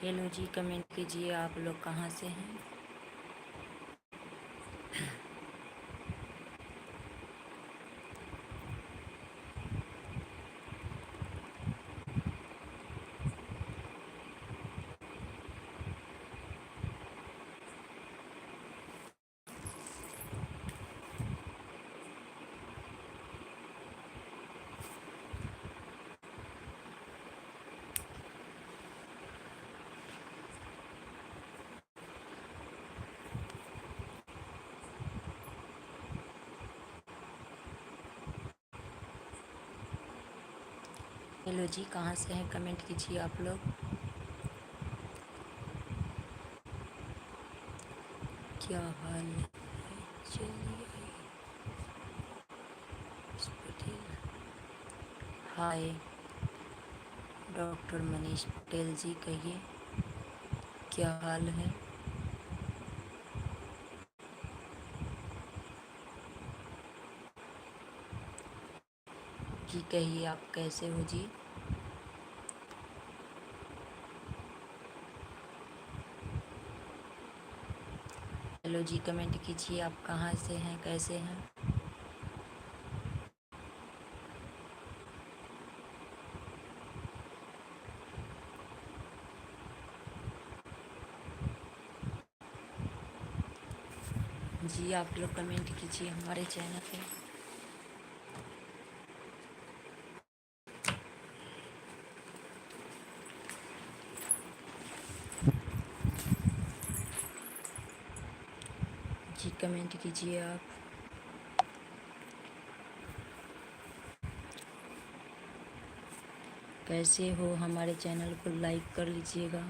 Hello जी, comment कीजिए आप लोग कहाँ से हैं। हेलो जी, कहाँ से हैं, कमेंट कीजिए आप लोग। क्या हाल है, चलिए पटेल। हाय डॉक्टर मनीष पटेल जी, कहिए क्या हाल है। जी कहिए आप कैसे हो जी। हेलो जी, कमेंट कीजिए आप कहाँ से हैं, कैसे हैं। जी आप लोग कमेंट कीजिए हमारे चैनल पे। जी कमेंट कीजिए आप। कैसे हो, हमारे चैनल को लाइक कर लीजिएगा।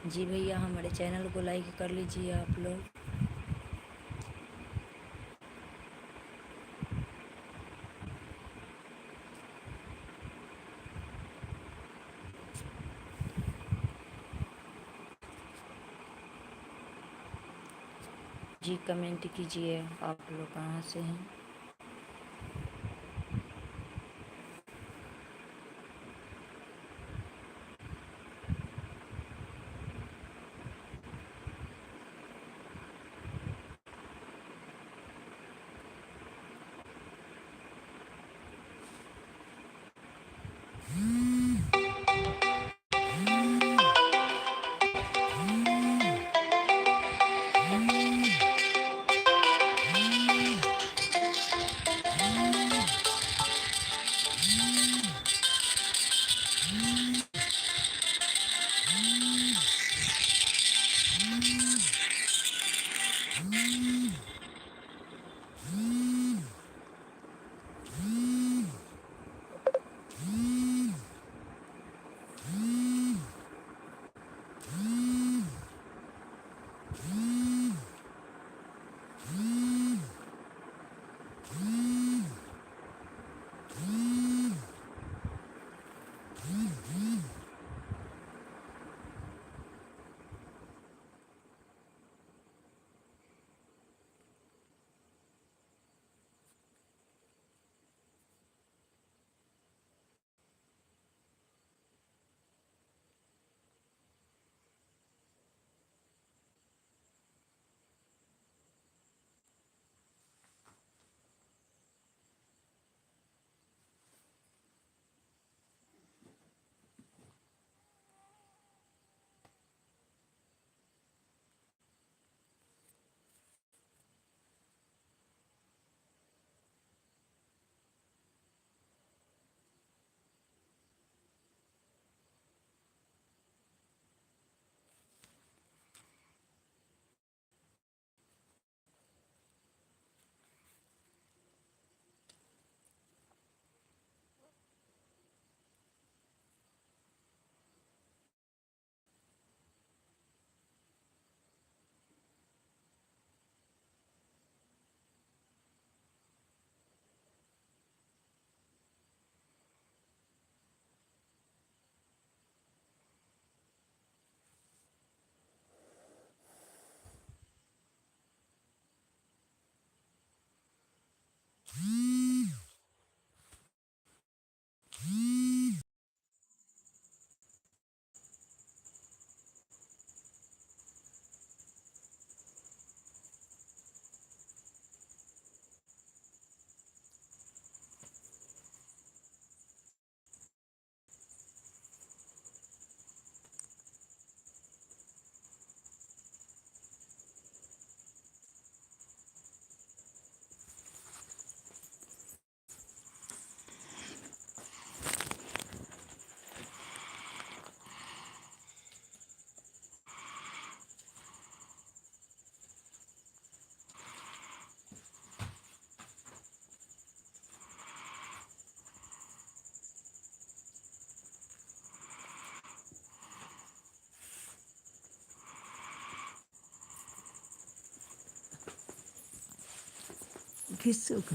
जी भैया हमारे चैनल को लाइक कर लीजिए आप लोग। जी कमेंट कीजिए आप लोग कहाँ से हैं। सुख